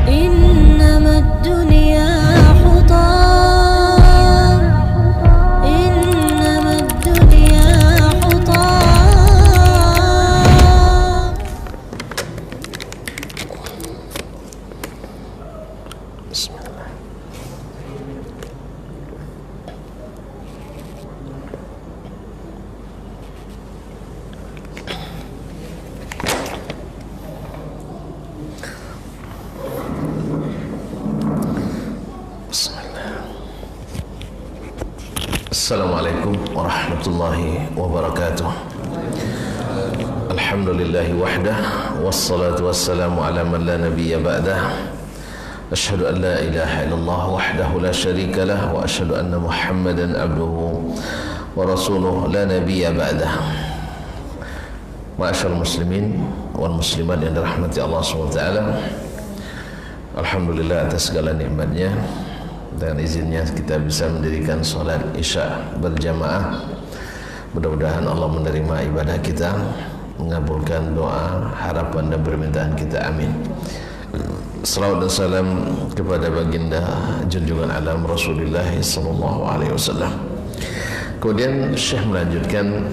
إنما الدنيا حطام إنما الدنيا حطام. بسم الله. Assalamualaikum warahmatullahi wabarakatuh. Alhamdulillahi wahdah, wassalatu wassalamu ala man la nabiyya ba'dah. Asyhadu an la ilaha illallah wahdahu la syarika lah, wa asyhadu anna Muhammadan abduhu wa rasuluh la nabiyya ba'dah. Ma'asyarul muslimin wal muslimat yang dirahmati Allah SWT, alhamdulillah atas segala nikmatnya. Dengan izinnya kita bisa mendirikan sholat isya berjamaah. Mudah-mudahan Allah menerima ibadah kita, mengabulkan doa, harapan dan permintaan kita, amin. Salawat dan salam kepada baginda junjungan alam Rasulullah sallallahu alaihi wasallam. Kemudian Syekh melanjutkan,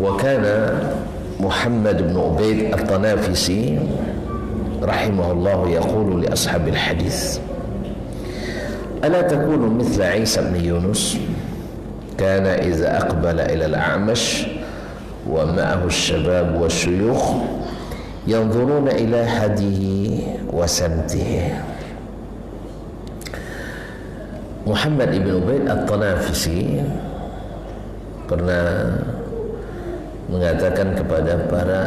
wa kana Muhammad bin Ubaid at-Tanafisi rahimahullah yaqulu li ashabil hadis, ألا تكون مثل عيسى بن يونس كان إذا أقبل إلى الأعمش ومعه الشباب والشيوخ ينظرون إلى هديه وسمته. Muhammad ibn Ubaid at-Tanafisi pernah mengatakan kepada para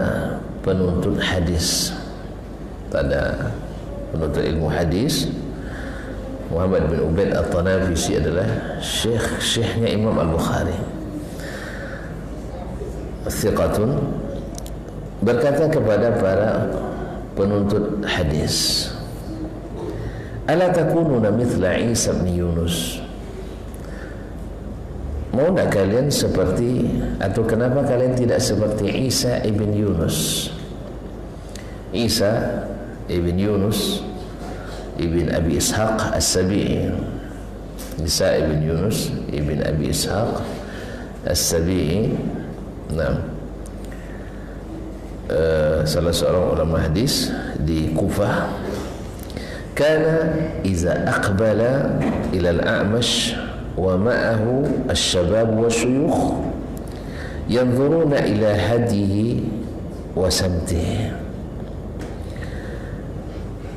penuntut hadis, pada penuntut ilmu hadis, Muhammad bin Ubaid at-Tanafisi adalah syekhnya Imam Al-Bukhari, thiqatun, berkata kepada para penuntut hadis, ala takununa mithla Isa bin Yunus, mau tak kalian seperti, atau kenapa kalian tidak seperti Isa ibn Yunus? Isa ibn Yunus ibn Abi Ishaq As-Sabi'i, Isa ibn Yunus ibn Abi Ishaq As-Sabi'i, salah seorang ulama hadis di Kufah. Kana iza aqbala ila al-A'mash wa ma'ahu asy-syabab wa syuyukh yanzuruna ila hadihi wa samtihi.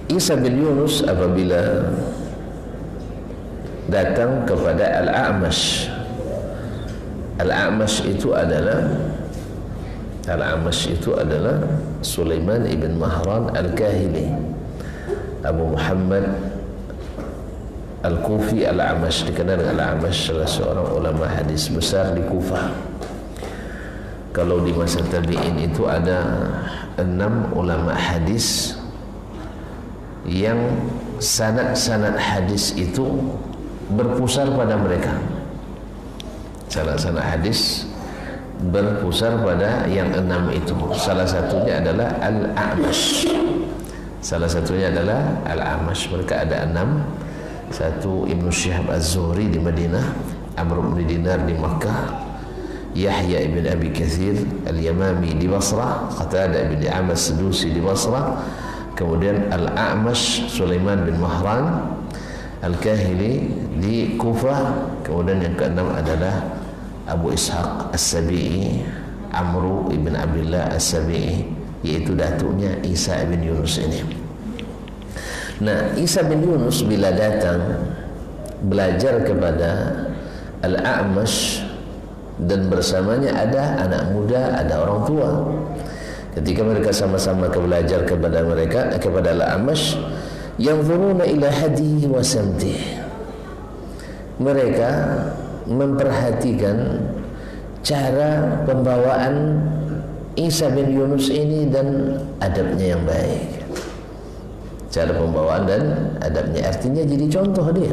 Isa bin Yunus apabila datang kepada Al-A'mash, Al-A'mash itu adalah Sulaiman ibn Mahran Al-Kahili, Abu Muhammad Al-Kufi Al-A'mash, dikenal dengan Al-A'mash, salah seorang ulama hadis besar di Kufah. Kalau di masa tabi'in itu ada 6 ulama hadis yang sanad-sanad hadis itu berpusar pada mereka. Sanad-sanad hadis berpusar pada yang 6 itu. Salah satunya adalah Al-A'mash. Mereka ada 6. Satu Ibnu Syihab Az-Zuhri di Madinah, Amr bin Dinar di Makkah, Yahya ibn Abi Kathir Al-Yamami di Basrah, Qatadah ibn Di'amah As-Sadusi di Basrah, kemudian Al-A'mash Sulaiman bin Mahran Al-Kahili di Kufah, kemudian yang keenam adalah Abu Ishaq As-Sabi'i, Amru ibn Abdullah As-Sabi'i, yaitu datuknya Isa bin Yunus ini. Nah, Isa bin Yunus bila datang belajar kepada Al-A'mash, dan bersamanya ada anak muda, ada orang tua. Ketika mereka sama-sama belajar kepada mereka, kepada Al-A'mash, yanzuruna ila hadihi wa samtihi, mereka memperhatikan cara pembawaan Isa bin Yunus ini dan adabnya yang baik. Cara pembawaan dan adabnya, artinya jadi contoh dia.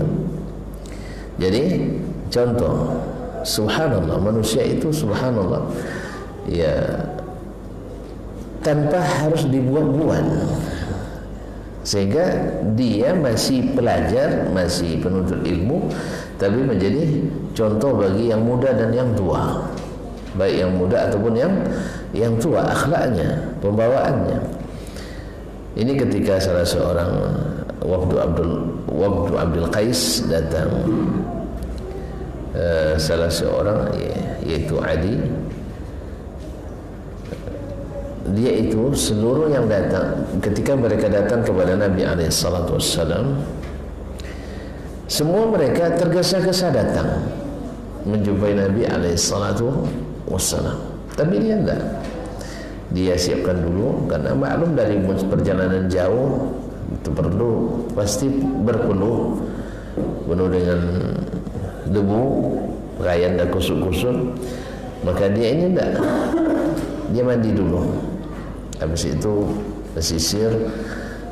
Jadi contoh, subhanallah, manusia itu subhanallah ya, tanpa harus dibuat-buat. sehingga dia masih pelajar, masih penuntut ilmu, tapi menjadi contoh bagi yang muda dan yang tua, baik yang muda ataupun yang tua, akhlaknya, pembawaannya. Ini ketika salah seorang Wafdu Abdul Qais datang, salah seorang yaitu Adi, dia itu seluruh yang datang ketika mereka datang kepada Nabi SAW, semua mereka tergesa-gesa datang menjumpai Nabi SAW, tapi dia tidak. Dia siapkan dulu, karena maklum dari perjalanan jauh itu perlu pasti berpeluh, penuh dengan debu, pakaian dan kusut-kusut. Maka dia ini tidak, dia mandi dulu, habis itu pesisir,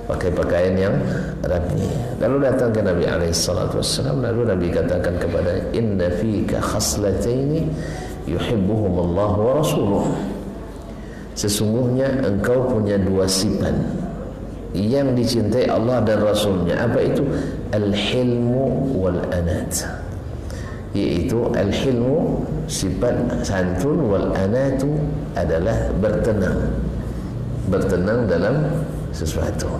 pakai pakaian yang rapi, lalu datang ke Nabi SAW. Lalu Nabi katakan kepada, inna fika khaslataini yuhibbuhumullah wa rasuluh, sesungguhnya engkau punya dua sifat yang dicintai Allah dan Rasulnya. Apa itu? Al-hilmu wal-anat, yaitu al-hilmu sifat santun, wal-anatu adalah bertenang dalam sesuatu.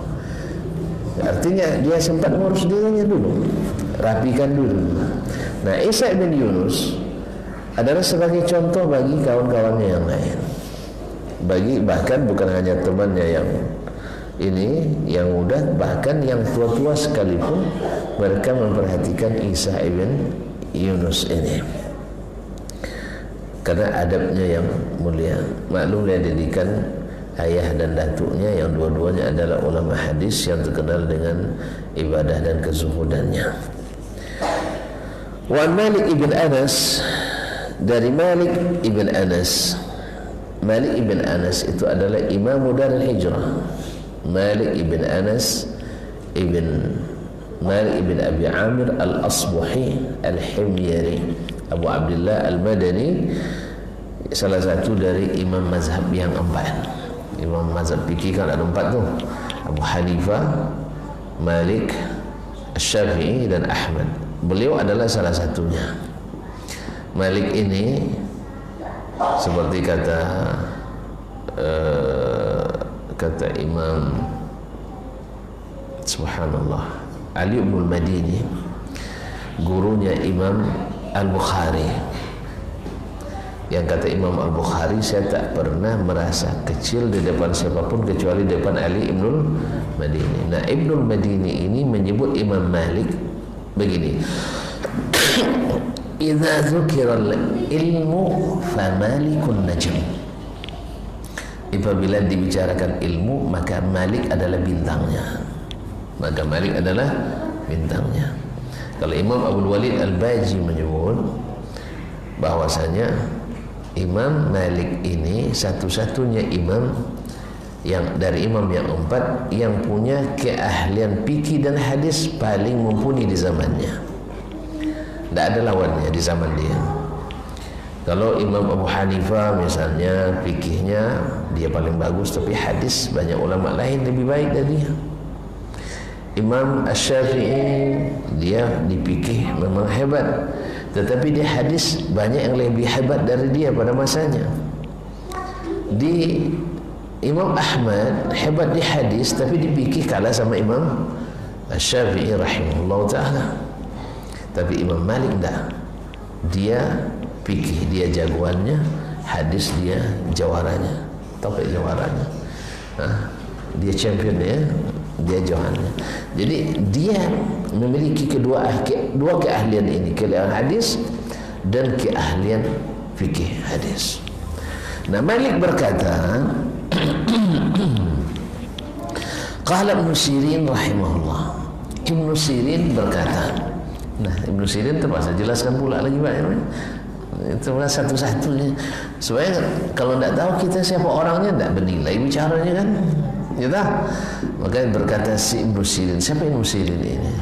Artinya dia sempat ngurus dirinya dulu, rapikan dulu. Nah, Isa bin Yunus adalah sebagai contoh bagi kawan-kawannya yang lain, bagi bahkan bukan hanya temannya yang ini yang muda, bahkan yang tua-tua sekalipun mereka memperhatikan Isa ibn Yunus ini karena adabnya yang mulia. Maklum dia didikan ayah dan datuknya yang dua-duanya adalah ulama hadis yang terkenal dengan ibadah dan kezuhudannya. Wa Malik ibn Anas, dari Malik ibn Anas. Malik ibn Anas itu adalah imam Darul Hijrah. Malik ibn Anas ibn Malik ibn Abi Amir al-Asbuhi al-Himyari, Abu Abdullah al-Madani, salah satu dari imam mazhab yang empat. Imam mazhab fikih kan ada empat tu, Abu Hanifah, Malik, Syafi'i dan Ahmad. Beliau adalah salah satunya. Malik ini seperti kata Imam subhanallah Ali bin Madini, gurunya Imam Al-Bukhari, yang kata Imam Al-Bukhari, saya tak pernah merasa kecil di depan siapapun kecuali di depan Ali Ibnul Madini. Nah, Ibnul Madini ini menyebut Imam Malik begini, idza dzukira ilmu fa malikun najm, apabila dibicarakan ilmu maka Malik adalah bintangnya, maka Malik adalah bintangnya. Kalau Imam Abdul Walid Al-Baji menyebut bahwasanya Imam Malik ini satu-satunya imam yang dari imam yang empat yang punya keahlian fikih dan hadis paling mumpuni di zamannya. Tidak ada lawannya di zaman dia. Kalau Imam Abu Hanifah misalnya fikihnya dia paling bagus, tapi hadis banyak ulama lain lebih baik dari dia. Imam Asy-Syafi'i dia di fikih memang hebat, tetapi di hadis banyak yang lebih hebat dari dia pada masanya. Di Imam Ahmad hebat di hadis, tapi di fikih kalah sama Imam Asy-Syafi'i rahimahullah ta'ala. Tapi Imam Malik dah, dia fikih dia jagoannya, hadis dia jawaranya, topik jawaranya. Dia championnya, dia jawahannya. Jadi dia memiliki dua keahlian ini, keahlian hadis dan keahlian fikih hadis. Nah, Malik berkata, qala Ibnu Sirin rahimahullah, Ibnu Sirin berkata. Nah, Ibnu Sirin terpaksa jelaskan pula lagi banyak. Itu satu-satunya. Supaya kalau tidak tahu kita siapa orangnya, tidak bernilai bicaranya kan. Ya tak? Maka berkata si Ibnu Sirin. Siapa Ibnu Sirin ini?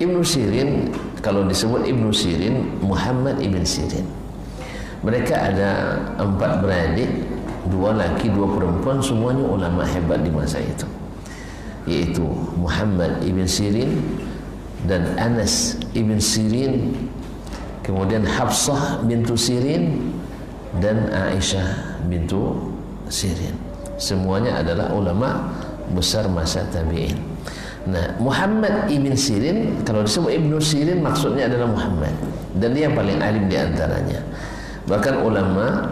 Ibnu Sirin, kalau disebut Ibnu Sirin, Muhammad Ibn Sirin. Mereka ada 4 beradik, 2 laki 2 perempuan, semuanya ulama hebat di masa itu. yaitu Muhammad ibn Sirin dan Anas ibn Sirin, kemudian Hafsah bintu Sirin dan Aisyah bintu Sirin. Semuanya adalah ulama besar masa tabi'in. Nah, Muhammad ibn Sirin, kalau disebut Ibnu Sirin maksudnya adalah Muhammad, dan dia yang paling alim di antaranya. Bahkan ulama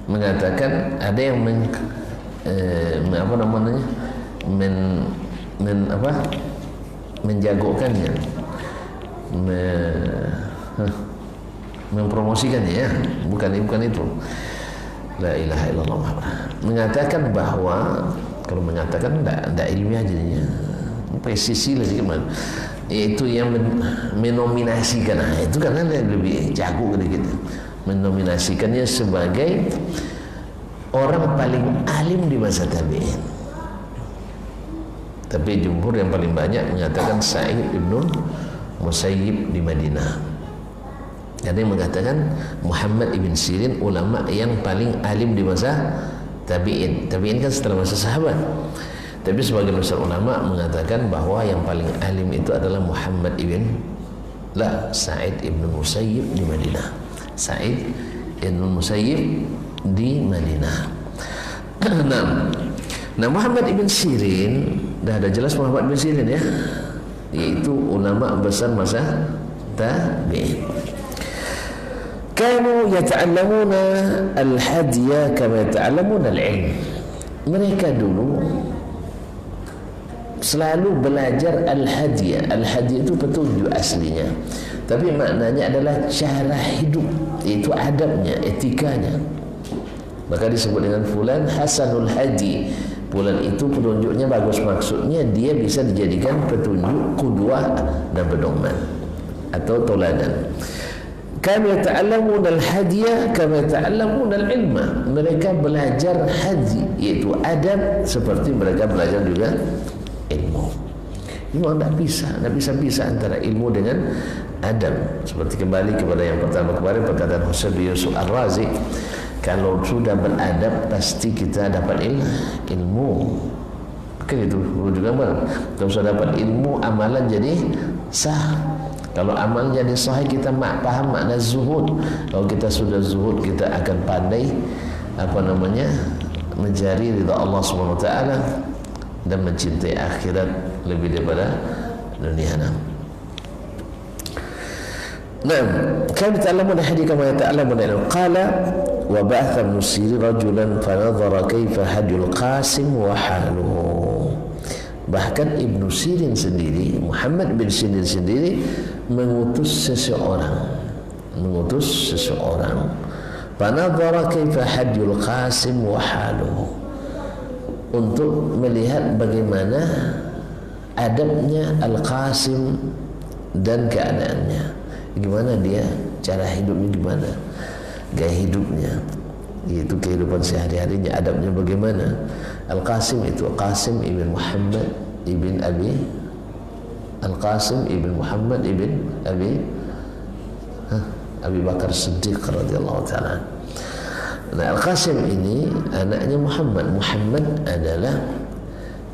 mengatakan ada yang menjagokannya, mempromosikannya, ya, bukan itu. La ilaha illallah. Mengatakan bahwa kalau mengatakan tidak ilmiah jadinya, presisi lah gimana? Itu yang menominasikan, nah, itu karena lebih jago gitu, menominasikannya sebagai orang paling alim di masa tabi'in. Tapi jumhur yang paling banyak mengatakan Sa'id ibn Musayyib di Madinah. Ada yang mengatakan Muhammad ibn Sirin ulama yang paling alim di masa tabi'in. Tabi'in kan setelah masa sahabat. Tapi sebagian besar ulama mengatakan bahwa yang paling alim itu adalah Sa'id ibn Musayyib di Madinah. Sa'id ibn Musayyib di Madinah. Nah, Muhammad ibn Sirin, dah ada jelas Muhammad ibn Sirin, ya, yaitu ulama besar masa tabi'in. Kanu yata'allamuna al-hadiya kama yata'allamuna al-ilm. Mereka dulu selalu belajar al-hadiya. Al-hadiya itu petunjuk aslinya, tapi maknanya adalah cara hidup, itu adabnya, etikanya. Maka disebut dengan fulan hasanul hadi. Fulan itu petunjuknya bagus, maksudnya dia bisa dijadikan petunjuk, qudwah dan pedoman atau toladan. Kami yata'allamuna al-hadiya kama yata'allamuna al-ilma. Mereka belajar hadi, yaitu adab, seperti mereka belajar juga ilmu. Memang tidak bisa antara ilmu dengan adab. Seperti kembali kepada yang pertama kemarin, perkataan Husain bin Yusuf Ar-Razi, kalau sudah beradab pasti kita dapat ilmu. Kan itu juga benar. Kalau sudah dapat ilmu, amalan jadi sah. Kalau amal jadi sahih, kita paham makna zuhud. Kalau kita sudah zuhud, kita akan pandai mencari ridha Allah Subhanahu wa taala dan mencintai akhirat lebih daripada dunia. Nah, kan ta'lamuna hadith kama ta'lamuna ilm. Qala wa ba'atha ibn Sirin rajulan fa nadhara kaifa hadul Qasim wa haluhu. Bahkan Ibnu Sirin sendiri, Muhammad bin Sirin sendiri mengutus seseorang fa nadhara kaifa hadul Qasim wa haluhu, untuk melihat bagaimana adabnya Al-Qasim dan keadaannya. Gimana dia, cara hidupnya gimana, gaya hidupnya, yaitu kehidupan sehari-harinya, adabnya bagaimana. Al-Qasim itu Qasim ibn Muhammad ibn Abi Al-Qasim ibn Muhammad ibn Abi Bakar Siddiq radhiyallahu ta'ala. Nah, Al-Qasim ini anaknya Muhammad. Muhammad adalah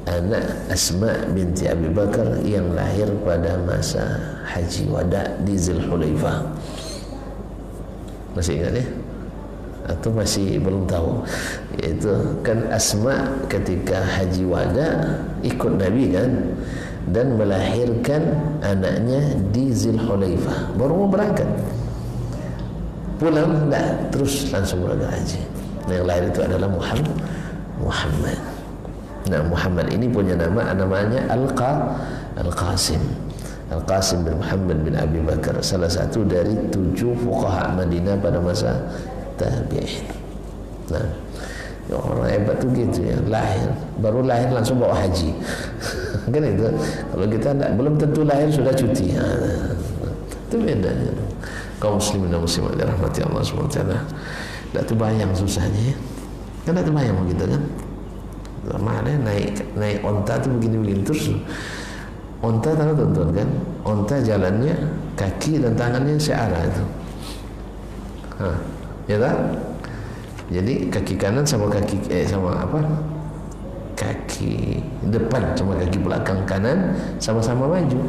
anak Asma binti Abi Bakar yang lahir pada masa Haji Wada di Zulhulaifah. Masih ingat ya? Atau masih belum tahu? Yaitu kan Asma ketika Haji Wada ikut Nabi kan, dan melahirkan anaknya di Zulhulaifah. Baru mau berangkat, pulang enggak, terus langsung berangkat haji. Nah, yang lahir itu adalah Muhammad. Nah, Muhammad ini punya namanya Al-Qasim. Al-Qasim bin Muhammad bin Abi Bakar, salah satu dari 7 fuqaha Madinah pada masa tabi'in. Nah, ya, orang hebat tuh gitu ya, baru lahir langsung bawa haji. Kan itu. Kalau kita belum tentu lahir sudah cuti. Itu bedanya. Kaum muslimin dan muslimat dirahmati Allah Subhanahu wa taala. Enggak terbayang susahnya. Kan enggak terbayang begitu kan? Mana naik onta tuh begini-begini terus. Onta tahu tuan-tuan kan? Onta jalannya kaki dan tangannya searah itu. Ya tak? Jadi kaki kanan sama kaki depan sama kaki belakang kanan sama-sama maju,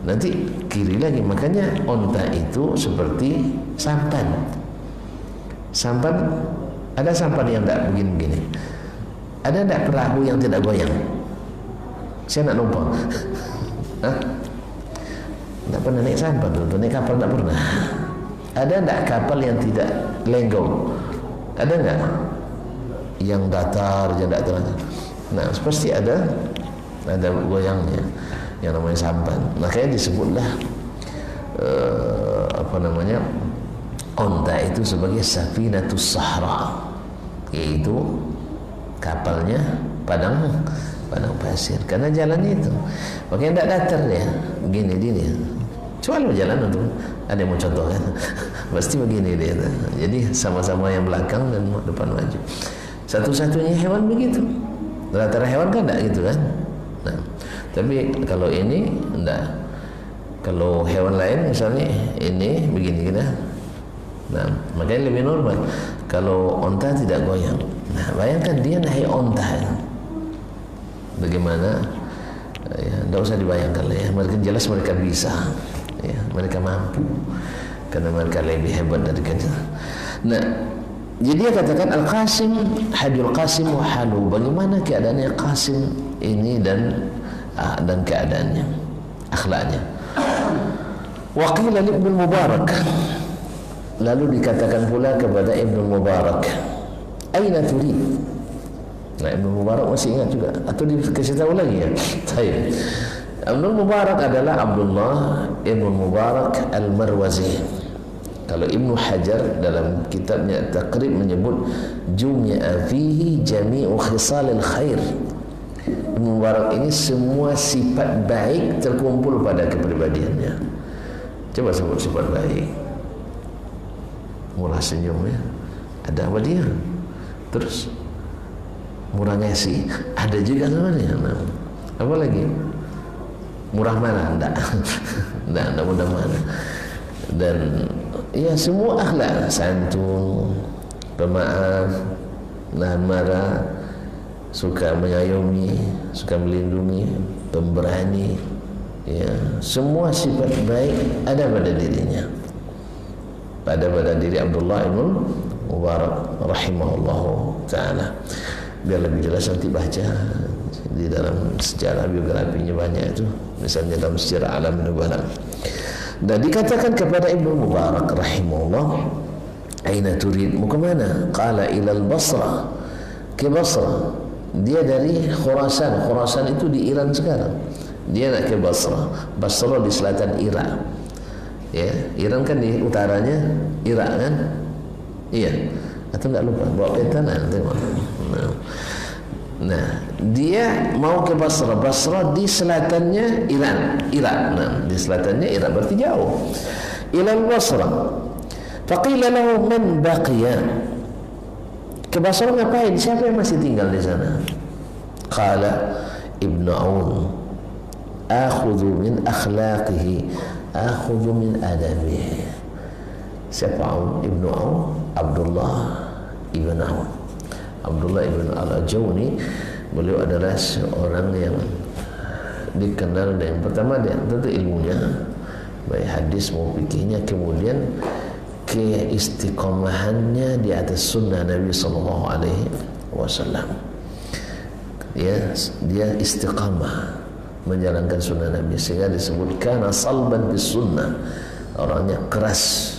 nanti kiri lagi. Makanya onta itu seperti sampan. Sampan, ada sampan yang tidak begini-begini. Ada tidak perahu yang tidak goyang? Saya nak numpang. Hah? Tak pernah naik sampan tuh, naik kapal tak pernah. Ada tidak kapal yang tidak lenggong? Ada enggak? Yang datar, yang datar. Nah, pasti ada goyangnya, yang namanya sampan. Makanya disebutlah onta itu sebagai safinatus sahra, yaitu kapalnya padang pasir, karena jalannya itu makanya tidak datar ya, begini dia. Coba lo jalan untuk ada yang mau contoh kan, pasti begini dia. Jadi sama-sama yang belakang dan depan maju. Satu-satunya hewan begitu. Rata-rata hewan kan tidak gitu kan. Nah, tapi kalau ini tidak. Kalau hewan lain misalnya ini begini kita. Nah, makanya lebih normal. Kalau onta tidak goyang. Nah, bayangkan dia naik onta. Bagaimana? Ya, tidak usah dibayangkan lah ya. Mereka jelas mereka bisa. Ya, mereka mampu. Karena mereka lebih hebat dari kita. Nah, jadi dia katakan Al-Qasim, Hadul Qasim wa halu. Bagaimana keadaannya Qasim ini dan keadaannya, akhlaknya. Wa qila li Ibnu Mubarak. Lalu dikatakan pula kepada Ibnu Mubarak, aina turid? Nah, Ibnu Mubarak masih ingat juga atau dikasih tahu lagi ya? Baik. Ibnu Mubarak adalah Abdullah Ibnu Mubarak Al-Marwazi. Kalau Ibnu Hajar dalam kitabnya Taqrib menyebut jumi'a fihi jami'u khisalil khair. Ibnu Mubarak ini semua sifat baik terkumpul pada kepribadiannya. Coba sebut sifat baik. Murah senyum ya, ada apa dia? Terus murah ngasih, ada juga namanya. Nah, apa lagi? Murah mana? Enggak mudah mana. Dan ya semua akhlak, santun, pemaaf, nahan marah, suka mengayomi, suka melindungi, pemberani, ya semua sifat baik ada pada dirinya, pada diri Abdullah ibn Mubarak rahimahullahu ta'ala. Biar lebih jelas nanti baca di dalam sejarah biografinya banyak itu, misalnya dalam sejarah Alam Nubala. Dan dikatakan kepada Ibnu Mubarak rahimahullah, aina turid, mau ke mana? Qala ilal Basra, ke Basra. Dia dari Khurasan. Khurasan itu di Iran sekarang. Dia nak ke Basra. Basra di selatan Irak. Ya, Iran kan di utaranya Irak kan? Iya. Atau enggak lupa bawa peta tengok. Nah, dia mau ke Basra. Basra di selatannya Irak. Nah, di selatannya Irak berarti jauh. Ilal Basra. Faqila lahu man baqiya. Ke Basra ngapain? Siapa yang masih tinggal di sana? Qala Ibnu Aun, akhudhu min akhlaqihi, akhudhu min adabihi. Siapa Aun? Ibnu Aun, Abdullah ibn Aun. Abdullah ibn al-Ajawni, beliau adalah seorang yang dikenal dengan pertama dia tentu ilmunya, baik hadis maupun fikihnya, kemudian keistiqomahannya di atas sunnah Nabi sallallahu alaihi wasallam. Dia istiqamah menjalankan sunnah Nabi, sehingga disebutkan salban bis sunnah. Orangnya keras.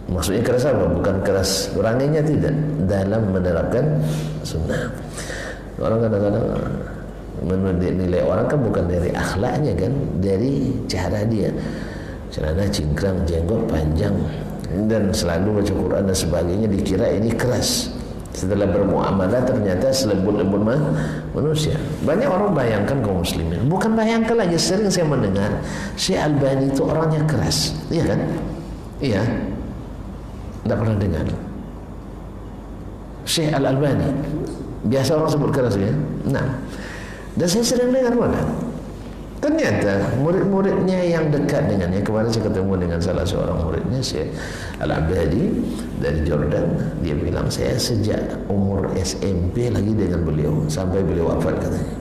Maksudnya keras apa? Bukan keras orangnya, tidak, dalam menerapkan sunnah. Orang kadang-kadang menilai orang kan bukan dari akhlaknya kan, dari cara dia, celana cingkrang, jenggot panjang, dan selalu baca Quran dan sebagainya, dikira ini keras. Setelah bermuamalah ternyata selembut-lembut manusia. Banyak orang bayangkan kaum muslimin, bukan bayangkan lagi, sering saya mendengar Syekh Albani itu orangnya keras, iya kan? Iya. Tidak pernah dengar Syekh Al-Albani, biasa orang sebut keras ya. Nah, dan saya sering dengar malah ternyata murid-muridnya yang dekat dengannya. Kemarin saya ketemu dengan salah seorang muridnya, Syekh Al-Abadi dari Jordan. Dia bilang, saya sejak umur SMP lagi dengan beliau. sampai beliau wafat katanya.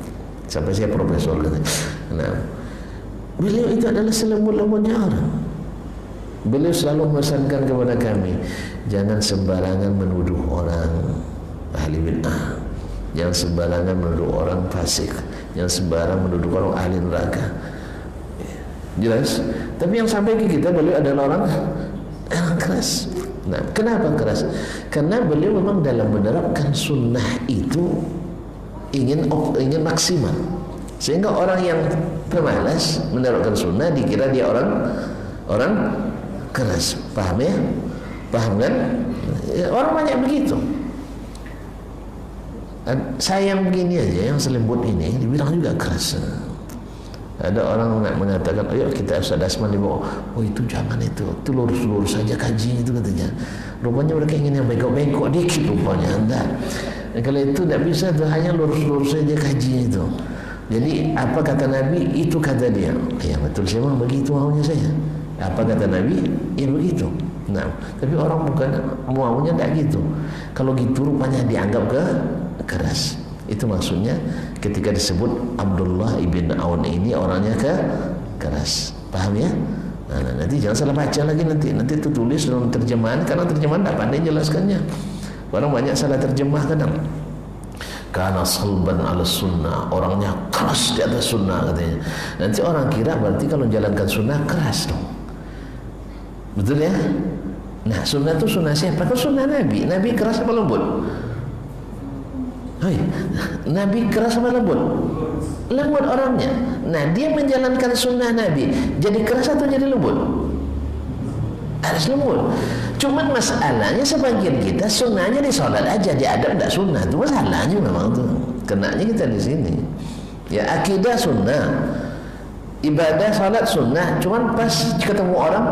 Sampai saya profesor katanya. Nah, beliau itu adalah selembut-lembutnya orang. Beliau selalu memesankan kepada kami, jangan sembarangan menuduh orang ahli bid'ah, jangan sembarangan menuduh orang fasik, jangan sembarangan menuduh orang ahli neraka. Jelas? Tapi yang sampai ke kita, beliau adalah orang keras. Nah, kenapa keras? Karena beliau memang dalam menerapkan sunnah itu ingin maksimal, sehingga orang yang pemalas menerapkan sunnah dikira dia orang keras. Paham ya? Paham kan? Ya, orang banyak begitu. Saya yang begini aja, yang selembut ini dibilang juga keras. Ada orang mengatakan, ayo kita Ustaz Asman dibawa. Oh itu jangan, itu lurus-lurus saja kaji itu katanya. Rupanya mereka ingin yang bengkok-bengkok dikit rupanya. Enggak. Kalau itu tidak bisa, itu hanya lurus-lurus saja kaji itu. Jadi apa kata Nabi, itu kata dia. Ya betul, saya memang begitu maunya saya. Apa kata Nabi, ya begitu. Nah, tapi orang bukan maunya tidak gitu. Kalau gitu rupanya dianggap keras. Itu maksudnya ketika disebut Abdullah ibn Aun ini orangnya keras. Paham ya? Nah, nanti jangan salah baca lagi, nanti itu tulis dalam terjemahan, karena terjemahan tidak pandai jelaskannya. Orang banyak salah terjemah kadang. Karena salban ala sunnah, orangnya keras di atas sunnah katanya. Nanti orang kira berarti kalau menjalankan sunnah keras dong. Betul ya? Nah, sunnah itu sunnah siapa? Kan sunnah Nabi. Nabi keras apa lembut? Hai, Nabi keras apa lembut? Lembut orangnya. Nah, dia menjalankan sunnah Nabi, jadi keras atau jadi lembut? Harus lembut. Cuman masalahnya sebagian kita sunnahnya di sholat aja, di adab tidak sunnah. Itu masalahnya memang tuh. Kenanya kita di sini. Ya akidah sunnah, ibadah sholat sunnah. Cuman pas ketemu orang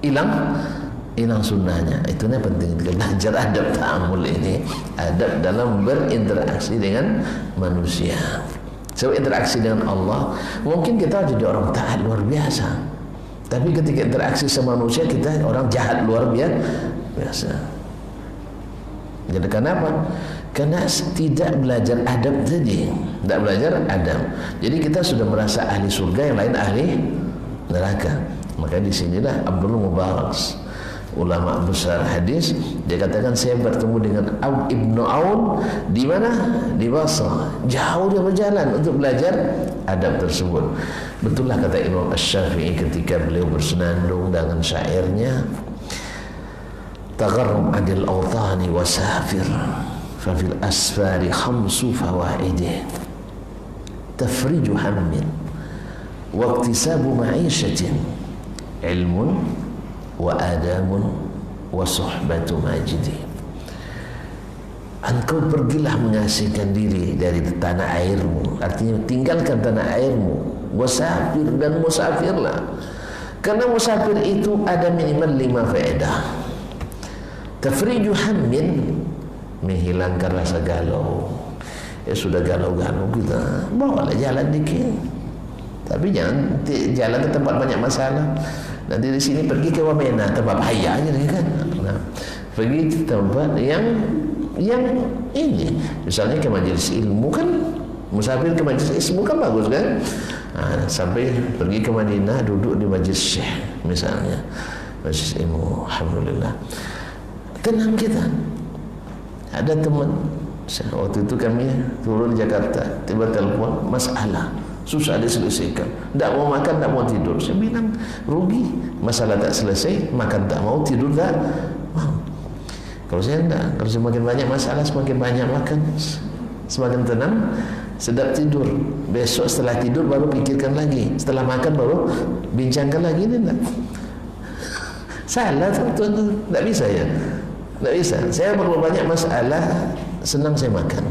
hilang sunnahnya. Itunya penting kita belajar adab ta'amul ini, adab dalam berinteraksi dengan manusia. Sebab interaksi dengan Allah mungkin kita jadi orang taat luar biasa, tapi ketika interaksi sama manusia kita orang jahat luar biasa. Jadi kenapa? Karena tidak belajar adab tadi, tidak belajar adab. Jadi kita sudah merasa ahli surga, yang lain ahli neraka. Maka disinilah Abdul Mubarak, ulama besar hadis, dia katakan saya bertemu dengan Ibnu Aun di mana? Di Basrah. Jauh dia berjalan untuk belajar adab tersebut. Betullah kata Imam Asy-Syafi'i ketika beliau bersenandung dengan syairnya, tagharram adil awtani wasafir fa fil asfari khamsu fawaidih tafriju hammin wa iktisabu ma'ishatin ilmun wa adamun wa suhbatu majidi. Engkau pergilah mengasingkan diri dari tanah airmu, artinya tinggalkan tanah airmu, wasafir dan musafirlah, karena musafir itu ada minimal 5 faedah. Tafriju hammin, menghilangkan rasa galau. Ya sudah galau-galau kita, bawalah jalan dikit, tapi jangan jalan ke tempat banyak masalah. Nanti di sini pergi ke Wamena, tempat bahayanya kan. Nah, pergi ke tempat yang ini, misalnya ke majelis ilmu kan, musafir ke majelis ilmu kan bagus kan. Nah, sampai pergi ke Madinah, duduk di majelis syekh misalnya, majelis ilmu, alhamdulillah, tenang kita. Ada teman, waktu itu kami turun di Jakarta, tiba telepon masalah. Susah diselesaikan, tidak mau makan, tidak mau tidur. Saya bilang rugi, masalah tak selesai, makan tak mau, tidur tak mau. Kalau saya tidak, kalau semakin banyak masalah, semakin banyak makan, semakin tenang, sedap tidur. Besok setelah tidur baru pikirkan lagi, setelah makan baru bincangkan lagi. Ini tidak salah, tuan, tidak bisa ya, tidak bisa. Saya perlu banyak masalah, senang saya makan.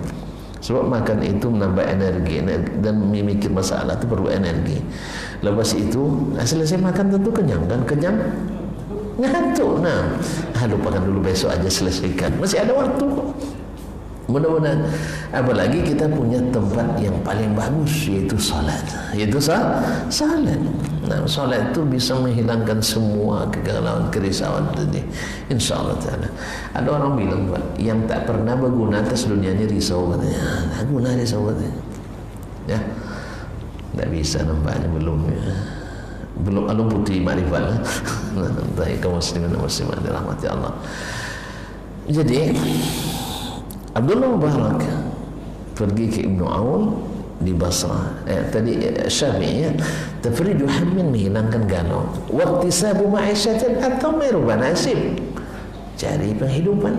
Sebab makan itu menambah energi dan memikir masalah itu perlu energi. Lepas itu selesai makan tentu kenyang, dan kenyang ngantuk. Nah, lupakan dulu, besok aja selesaikan. Masih ada waktu. Mudah-mudahan, apalagi kita punya tempat yang paling bagus, yaitu salat. Salat. Nah, salat itu bisa menghilangkan semua kegalauan, kerisauan tadi. InsyaAllah ta'ala. Ada orang bilang, Pak, yang tak pernah berguna atas dunia ini risau katanya. Tak guna risau katanya. Ya, tak bisa nampaknya belum. Ya. Belum alum putih makrifat. Baik kaum muslimin dan muslimat dirahmati Allah. Jadi Abdullah Mubarak pergi ke Ibnu Aun di Basrah. Tadi Syafi'i ya, tafriju hammin, menghilangkan galau. Waqtisabu ma'isyatin atau merubah nasib, cari penghidupan.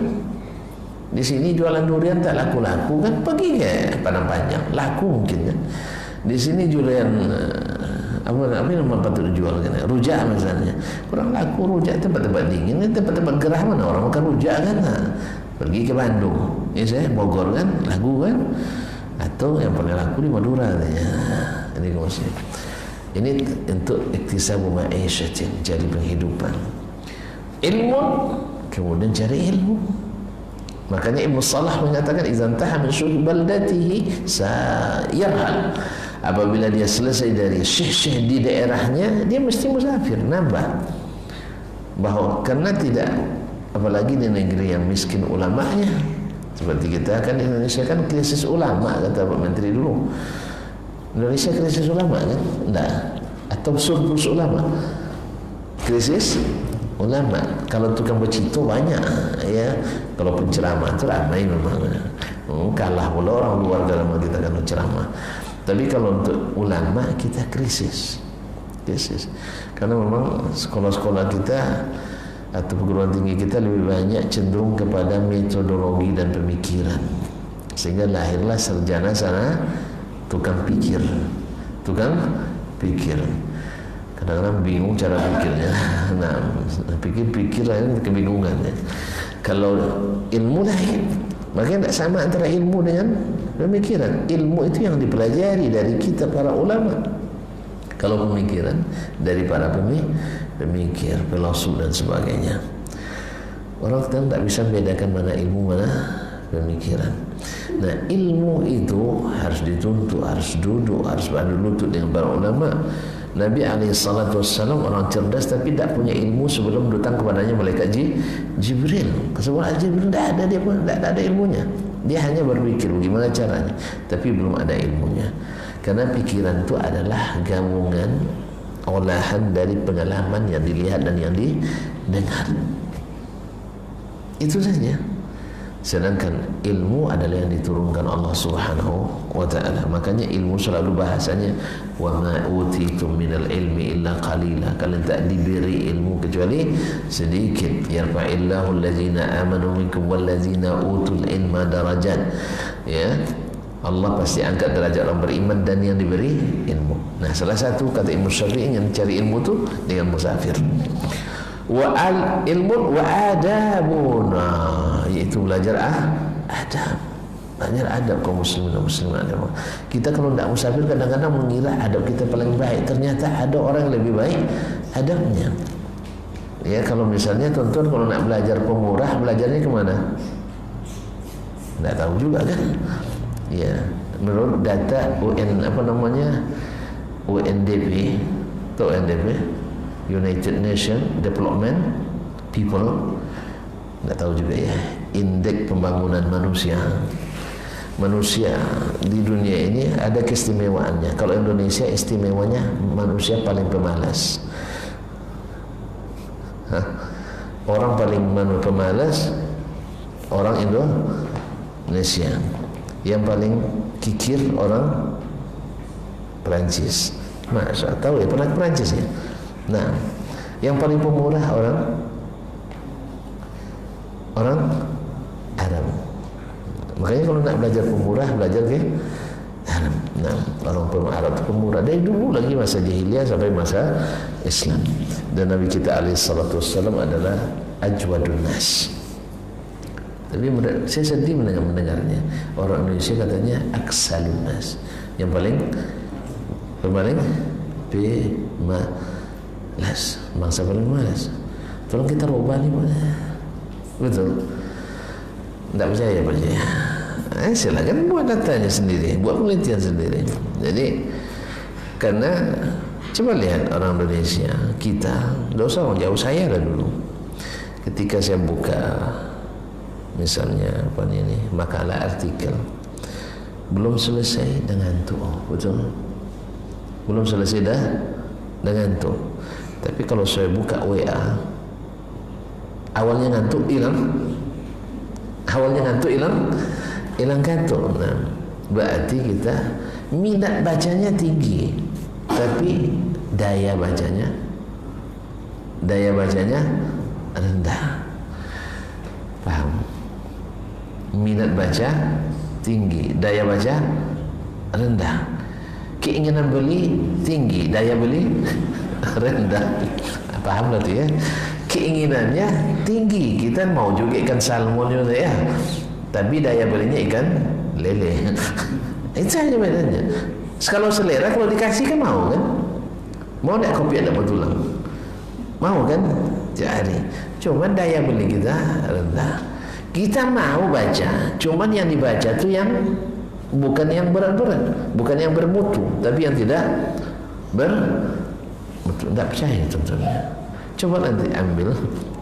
Di sini jualan durian tak laku-laku kan, pergi ke Padang Panjang, laku mungkin kan. Di sini jualan apa nama patut dijual kan? Rujak misalnya, kurang laku rujak, tempat-tempat dingin, tempat-tempat gerah mana orang makan rujak kan? Pergi ke Bandung, ya saya Bogor kan, lagu kan, atau yang paling laku di Madura katanya. Ini maksudnya. Ini untuk iktisabu ma'isyatin, cari penghidupan. Ilmu, kemudian cari ilmu. Makanya Ibnu Salah mengatakan, "Idzan taha min syuhi baldatihi sayarhal." Apabila dia selesai dari syekh-syekh di daerahnya, dia mesti musafir, nambah. Bahwa karena tidak, apalagi di negeri yang miskin ulamanya, seperti kita kan di Indonesia kan krisis ulama, kata Pak Menteri dulu. Indonesia krisis ulama kan? Enggak. Atau surplus ulama. Krisis ulama. Kalau tukang bercito banyak, ya. Kalau penceramah itu ramai memang. Kalah pula orang luar dalam kita kan ceramah. Tapi kalau untuk ulama kita krisis. Karena memang sekolah-sekolah kita atau perguruan tinggi kita lebih banyak cenderung kepada metodologi dan pemikiran, sehingga lahirlah sarjana sana tukang pikir. Kadang-kadang bingung cara pikirnya. Nah, pikir lain kebingungan. Kalau ilmu lain, makanya tidak sama antara ilmu dengan pemikiran. Ilmu itu yang dipelajari dari kita para ulama. Kalau pemikiran dari para pemikir, filosof dan sebagainya. Orang kita tidak bisa membedakan mana ilmu, mana pemikiran. Nah, ilmu itu harus dituntut, harus duduk, harus beradu lutut dengan para ulama. Nabi SAW orang cerdas tapi tak punya ilmu sebelum datang kepadanya malaikat Jibril. Sebab Jibril tak ada ilmunya. Dia hanya berpikir bagaimana caranya, tapi belum ada ilmunya. Karena pikiran itu adalah gabungan olahan dari pengalaman yang dilihat dan yang didengar. Itu saja. Sedangkan ilmu adalah yang diturunkan Allah Subhanahu wa ta'ala. Makanya ilmu selalu bahasanya wa ma utitum minal ilmi illa qalila. Kalian tak diberi ilmu kecuali sedikit. Yarfa'illahu allazina amanu minkum wallazina utul ilma darajat. Ya, Allah pasti angkat derajat orang beriman dan yang diberi ilmu. Nah, salah satu kata Imam Syafi'i yang cari ilmu itu dengan musafir. Wa al ilmun wa adabuna, yaitu belajar adab. Belajar adab kaum muslimin dan muslimat. Kita kalau tidak musafir kadang-kadang mengira adab kita paling baik, ternyata ada orang yang lebih baik adabnya. Ya, kalau misalnya tuan-tuan kalau nak belajar pemurah, belajarnya kemana? Tidak tahu juga kan? Ya, menurut data UNDP atau UNDP, United Nations Development People, tidak tahu juga ya, indeks pembangunan manusia di dunia ini ada keistimewaannya. Kalau Indonesia istimewanya manusia paling pemalas. Orang paling pemalas orang Indonesia. Yang paling kikir orang Perancis. Masa tahu ya, pernah ke Perancis ya? Nah, yang paling pemurah orang Arab. Makanya kalau nak belajar pemurah, belajar ke Arab. Nah, orang Arab itu pemurah dari dulu lagi masa jahiliyah sampai masa Islam. Dan Nabi kita alaihissalam adalah ajwadun nas. Tapi saya sedih mendengarnya. Orang Indonesia katanya aksalun nas, yang paling pemalas, bangsa paling malas. Tolong kita rubah nih, betul? Tidak percaya. Silakan buat datanya sendiri, buat penelitian sendiri. Jadi karena coba lihat orang Indonesia kita, tidak usah orang jauh, saya lah dulu. Ketika saya buka misalnya apa ini makalah artikel, belum selesai dah ngantuk. Betul? Belum selesai dah ngantuk. Tapi kalau saya buka WA, awalnya ngantuk hilang, hilang kantuk. Nah, berarti kita minat bacanya tinggi, tapi daya bacanya rendah. Paham? Minat baca tinggi, daya baca rendah. Keinginan beli tinggi, daya beli rendah. Paham berarti ya? Keinginannya tinggi, kita mau juga ikan salmon juga ya, tapi daya belinya ikan lele. Itu saja bedanya. Kalau selera, kalau dikasih kan mau kan? Mau tidak kopi ada bertulang? Mau kan? Jadi, cuman daya beli kita rendah. Kita mau baca, cuman yang dibaca itu yang bukan yang berat-berat, bukan yang bermutu, tapi yang tidak bermutu. Tidak percaya tentunya. Coba nanti ambil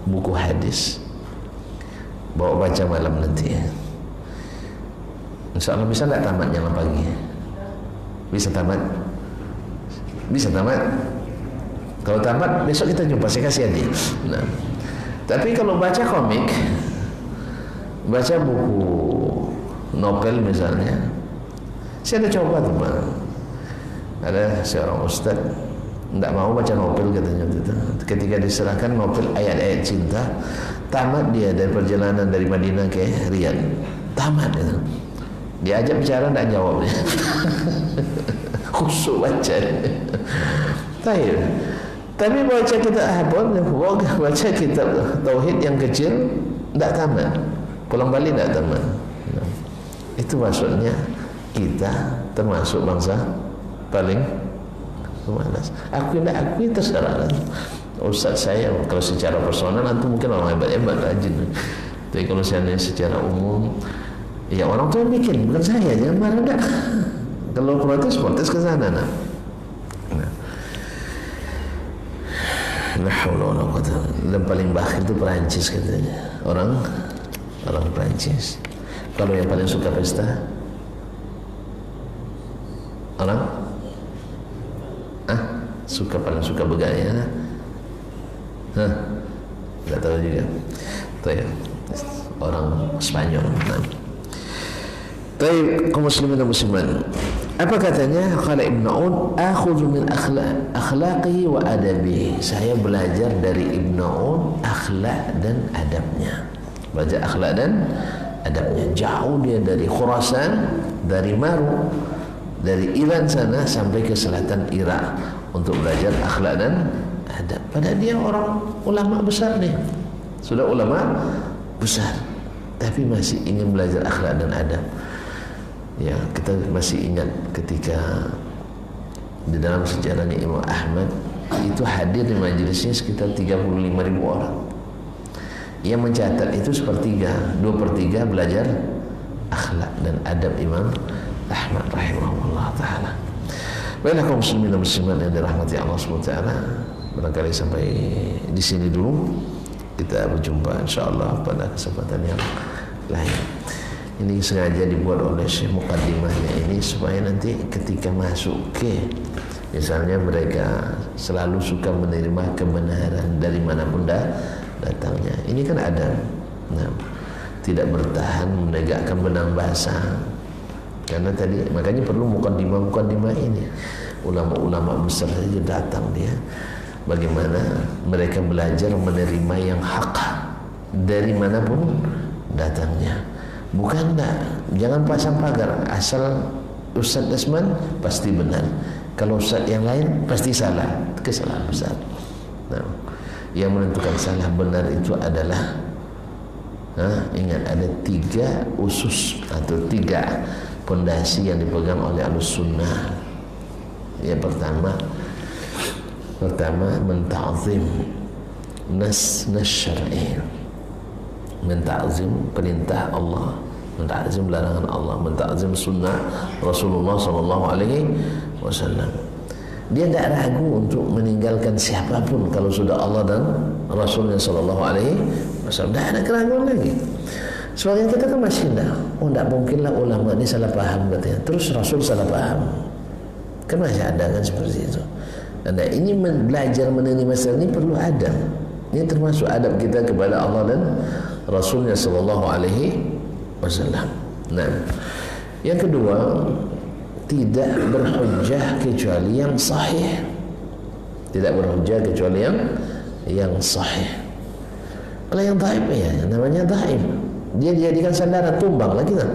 buku hadis, bawa baca malam nanti. Insya Allah bisa tidak tamat jalan pagi? Bisa tamat? Bisa tamat? Kalau tamat besok kita jumpa, saya kasih hadiah. Nah, tapi kalau baca komik, baca buku novel misalnya, saya ada coba tuh Pak. Ada seorang ustaz tidak mau baca novel katanya gitu. Ketika diserahkan novel ayat-ayat cinta, tamat dia dari perjalanan dari Madinah ke Riyadh, tamat gitu. Diajak bicara tidak jawab dia. Khusyuk baca. Tapi baca kitab baca kitab tauhid yang kecil tidak tamat, pulang balik tidak tamat. Nah, itu maksudnya kita termasuk bangsa paling malas. Aku tidak akui terserah. Ustaz saya kalau secara personal nanti mungkin orang hebat-hebat rajin. Tapi kalau saya secara umum, ya orang tua bikin, bukan saya, jangan marah dah. Kalau protes ke sana. Nah, dan paling bakhil itu Perancis katanya. Orang Perancis. Kalau yang paling suka pesta, orang paling suka begaya. Tidak tahu juga. Tuh, orang Spanyol. Tapi kaum muslimin dan muslimat, apa katanya? Qala Ibnu Aun, akhudhu min akhlaqihi wa adabihi. Saya belajar dari Ibnu Aun akhlak dan adabnya. Belajar akhlak dan adabnya. Jauh dia dari Khurasan, dari Maru, dari Iran sana sampai ke selatan Irak untuk belajar akhlak dan adab. Padahal dia orang ulama besar nih, sudah ulama besar, tapi masih ingin belajar akhlak dan adab. Ya, kita masih ingat ketika di dalam sejarahnya Imam Ahmad itu hadir di majelisnya sekitar 35.000 orang. Yang mencatat itu sepertiga, 2/3 belajar akhlak dan adab Imam Ahmad rahimahullah ta'ala. Baiklah kaum muslimin dan muslimat yang dirahmati Allah SWT, barangkali sampai di sini dulu. Kita berjumpa insyaallah pada kesempatan yang lain. Ini sengaja dibuat oleh Syekh mukaddimahnya ini supaya nanti ketika masuk ke, misalnya mereka selalu suka menerima kebenaran dari manapun datangnya. Ini kan ada, tidak bertahan menegakkan benang basah. Karena tadi makanya perlu mukaddimah ini. Ulama-ulama besar saja datang dia. Bagaimana mereka belajar menerima yang hak dari manapun datangnya. Bukan jangan pasang pagar, asal Ustaz Desman pasti benar, kalau Ustaz yang lain pasti salah. Kesalahan besar. Nah, yang menentukan salah benar itu adalah ingat ada 3 usus atau 3 pondasi yang dipegang oleh Ahlus Sunnah. Yang pertama menta'zim nas syar'i, menta'zim perintah Allah, mentakzim larangan Allah, mentakzim sunnah Rasulullah sallallahu alaihi wasallam. Dia tidak ragu untuk meninggalkan siapapun kalau sudah Allah dan Rasulnya sallallahu alaihi wasallam. Tidak ada keraguan lagi. Sebagian kita kan masih tidak mungkinlah ulama ini salah paham katanya. Terus Rasul salah paham. Kan masih ada kan seperti itu. Nah, ini belajar mengenai masalah ini perlu adab. Ini termasuk adab kita kepada Allah dan Rasulnya sallallahu alaihi wasallam. Nah, yang kedua, tidak berhujjah kecuali yang sahih. Tidak berhujjah kecuali yang sahih. Kalau yang dhaif ya namanya dhaif. Dia dijadikan sandaran, tumbang lagi kan.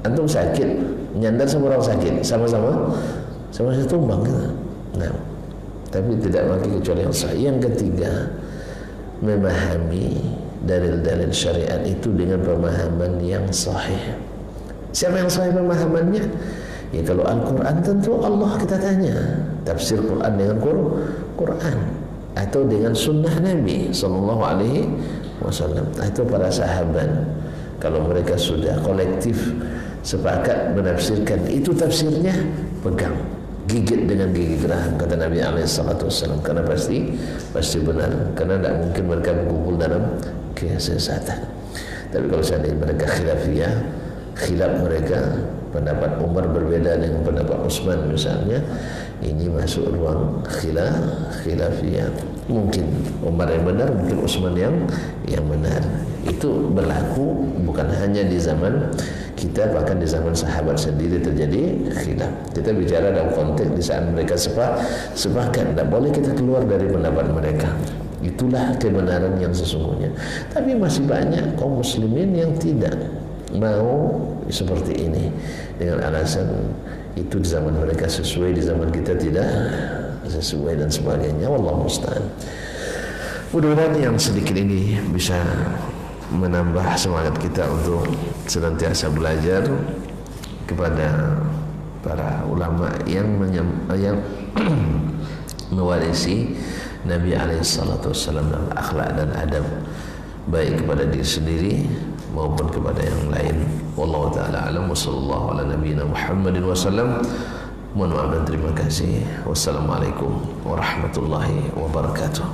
Antum sakit, nyandar sama orang sakit, sama-sama tumbang gitu. Nah, tapi tidak pakai kecuali yang sahih. Yang ketiga, memahami dalil-dalil syariat itu dengan pemahaman yang sahih. Siapa yang sahih pemahamannya? Ya kalau Al-Quran tentu Allah kita tanya, tafsir Quran dengan Quran atau dengan sunnah Nabi sallallahu alaihi wasallam, atau para sahabat kalau mereka sudah kolektif sepakat menafsirkan itu tafsirnya, pegang, gigit dengan gigi geraham kata Nabi alaihi salatu wasallam, karena pasti benar, karena tidak mungkin mereka berkumpul dalam kesesatan. Tapi kalau seandainya mereka khilaf mereka, pendapat Umar berbeda dengan pendapat Utsman misalnya, ini masuk ruang khilafiyah. Mungkin Umar yang benar, mungkin Utsman yang benar. Itu berlaku bukan hanya di zaman kita, bahkan di zaman sahabat sendiri terjadi khilaf. Kita bicara dalam konteks di saat mereka sepakat, tidak boleh kita keluar dari pendapat mereka. Itulah kebenaran yang sesungguhnya. Tapi masih banyak kaum muslimin yang tidak mau seperti ini dengan alasan itu di zaman mereka sesuai, di zaman kita tidak sesuai dan sebagainya. Wallahu musta'an. Mudah-mudahan yang sedikit ini bisa menambah semangat kita untuk senantiasa belajar kepada para ulama yang mewarisi Nabi alaihissalam dalam akhlak dan adab, baik kepada diri sendiri maupun kepada yang lain. Wallahu ta'ala alam wa sallallahu ala nabiyyina Muhammadin wasallam. Mohon maaf dan terima kasih. Wassalamualaikum warahmatullahi wabarakatuh.